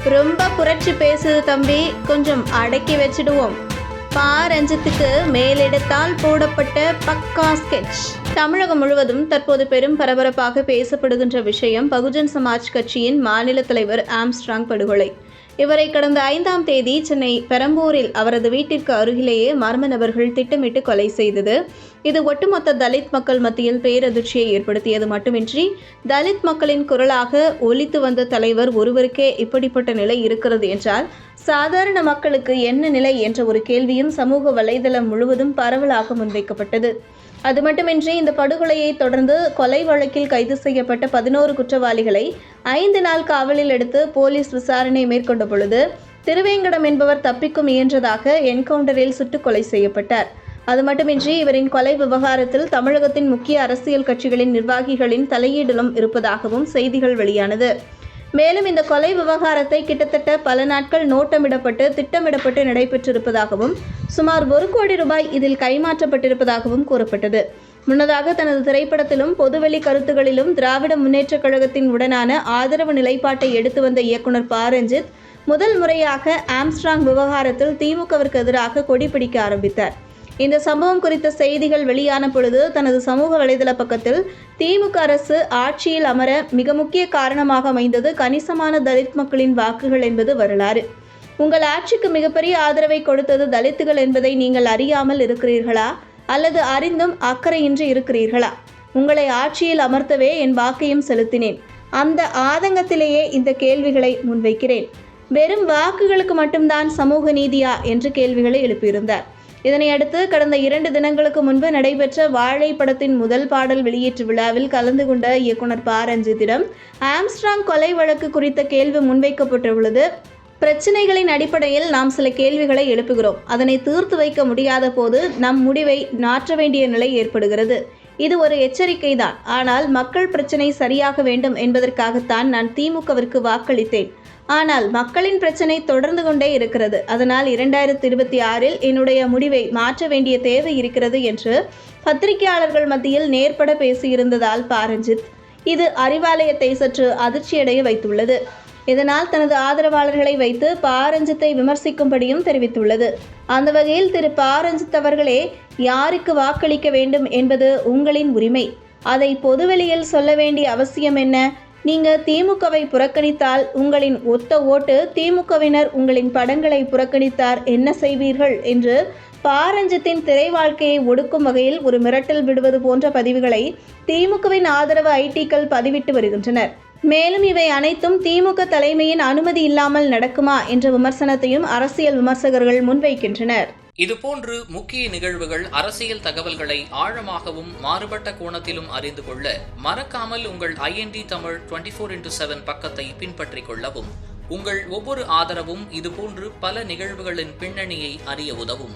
ரொம்ப புரட்சி பேசுது தம்பி, கொஞ்சம் அடக்கி வச்சிடுவோம். பா. ரஞ்சித்துக்கு மேலிடத்தால் போடப்பட்ட பக்கா ஸ்கெட்ச். தமிழகம் முழுவதும் தற்போது பெரும் பரபரப்பாக பேசப்படுகின்ற விஷயம் பகுஜன் சமாஜ் கட்சியின் மாநில தலைவர் ஆம்ஸ்ட்ராங் படுகொலை. இவரை கடந்த 5ஆம் தேதி சென்னை பெரம்பூரில் அவரது வீட்டிற்கு அருகிலேயே மர்ம நபர்கள் திட்டமிட்டு கொலை செய்தது. இது ஒட்டுமொத்த தலித் மக்கள் மத்தியில் பேரதிர்ச்சியை ஏற்படுத்தியது மட்டுமின்றி தலித் மக்களின் குரலாக ஒலித்து வந்த தலைவர் ஒருவருக்கே இப்படிப்பட்ட நிலை இருக்கிறது என்றால் சாதாரண மக்களுக்கு என்ன நிலை என்ற ஒரு கேள்வியும் சமூக வலைதளம் முழுவதும் பரவலாக முன்வைக்கப்பட்டது. அது மட்டுமின்றி இந்த படுகொலையை தொடர்ந்து கொலை வழக்கில் கைது செய்யப்பட்ட 11 குற்றவாளிகளை 5 நாள் காவலில் எடுத்து போலீஸ் விசாரணை மேற்கொண்ட பொழுது திருவேங்கடம் என்பவர் தப்பிக்க முயன்றதாக என்கவுண்டரில் சுட்டுக் கொலை செய்யப்பட்டார். அது மட்டுமின்றி இவரின் கொலை விவகாரத்தில் தமிழகத்தின் முக்கிய அரசியல் கட்சிகளின் நிர்வாகிகளின் தலையீடிலும் இருப்பதாகவும் செய்திகள் வெளியானது. மேலும் இந்த கொலை விவகாரத்தை கிட்டத்தட்ட பல நாட்கள் நோட்டமிடப்பட்டு திட்டமிடப்பட்டு நடைபெற்றிருப்பதாகவும் சுமார் 1 கோடி ரூபாய் இதில் கைமாற்றப்பட்டிருப்பதாகவும் கூறப்பட்டது. முன்னதாக தனது திரைப்படத்திலும் பொதுவெளி கருத்துகளிலும் திராவிட முன்னேற்றக் கழகத்தின் உடனான ஆதரவு நிலைப்பாட்டை எடுத்து வந்த இயக்குனர் பா. ரஞ்சித் முதல் முறையாக ஆம்ஸ்ட்ராங் விவகாரத்தில் திமுகவிற்கு எதிராக கொடி பிடிக்க ஆரம்பித்தார். இந்த சம்பவம் குறித்த செய்திகள் வெளியான பொழுது தனது சமூக வலைதள பக்கத்தில் திமுக அரசு ஆட்சியில் அமர மிக முக்கிய காரணமாக அமைந்தது கணிசமான தலித் மக்களின் வாக்குகள் என்பது வரலாறு. உங்கள் ஆட்சிக்கு மிகப்பெரிய ஆதரவை கொடுத்தது தலித்துகள் என்பதை நீங்கள் அறியாமல் இருக்கிறீர்களா அல்லது அறிந்தும் அக்கறையின்றி இருக்கிறீர்களா? உங்களை ஆட்சியில் அமர்த்தவே என் வாக்கையும் செலுத்தினேன். அந்த ஆதங்கத்திலேயே இந்த கேள்விகளை முன்வைக்கிறேன். வெறும் வாக்குகளுக்கு மட்டும்தான் சமூக நீதியா என்று கேள்விகளை எழுப்பியிருந்தார். இதனையடுத்து கடந்த 2 தினங்களுக்கு முன்பு நடைபெற்ற வாழை படத்தின் முதல் பாடல் வெளியீட்டு விழாவில் கலந்து கொண்ட இயக்குனர் பா. ரஞ்சித்திடம் ஆம்ஸ்ட்ராங் கொலை வழக்கு குறித்த கேள்வி முன்வைக்கப்பட்டுள்ளது. பிரச்சனைகளின் அடிப்படையில் நாம் சில கேள்விகளை எழுப்புகிறோம். அதனை தீர்த்து வைக்க முடியாத போது நம் முடிவை மாற்ற வேண்டிய நிலை ஏற்படுகிறது. இது ஒரு எச்சரிக்கை தான். ஆனால் மக்கள் பிரச்சனை சரியாக வேண்டும் என்பதற்காகத்தான் நான் திமுகவிற்கு வாக்களித்தேன். ஆனால் மக்களின் பிரச்சனை தொடர்ந்து கொண்டே இருக்கிறது. அதனால் 2026இல் என்னுடைய முடிவை மாற்ற வேண்டிய தேவை இருக்கிறது என்று பத்திரிகையாளர்கள் மத்தியில் நேர்பட பேசியிருந்ததால் பா. ரஞ்சித் இது அறிவாலயத்தை சற்று அதிர்ச்சியடைய வைத்துள்ளது. இதனால் தனது ஆதரவாளர்களை வைத்து பா. ரஞ்சித்தை விமர்சிக்கும்படியும் தெரிவித்துள்ளது. அந்த வகையில் திரு பா. ரஞ்சித் அவர்களே, யாருக்கு வாக்களிக்க வேண்டும் என்பது உங்களின் உரிமை. அதை பொதுவெளியில் சொல்ல வேண்டிய அவசியம் என்ன? நீங்க திமுகவை புறக்கணித்தால் உங்களின் ஒத்த ஓட்டு திமுகவினர் உங்களின் படங்களை புறக்கணித்தார் என்ன செய்வீர்கள் என்று பா. ரஞ்சித்தின் திரை வாழ்க்கையை ஒடுக்கும் வகையில் ஒரு மிரட்டல் விடுவது போன்ற பதிவுகளை திமுகவின் ஆதரவு ஐடிக்கள் பதிவிட்டு வருகின்றனர். மேலும் இவை அனைத்தும் திமுக தலைமையின் அனுமதி இல்லாமல் நடக்குமா என்ற விமர்சனத்தையும் அரசியல் விமர்சகர்கள் முன்வைக்கின்றனர். இதுபோன்று முக்கிய நிகழ்வுகள், அரசியல் தகவல்களை ஆழமாகவும் மாறுபட்ட கோணத்திலும் அறிந்து கொள்ள மறக்காமல் உங்கள் IND தமிழ் 24x7 பக்கத்தை பின்பற்றிக் கொள்ளவும். உங்கள் ஒவ்வொரு ஆதரவும் இதுபோன்று பல நிகழ்வுகளின் பின்னணியை அறிய உதவும்.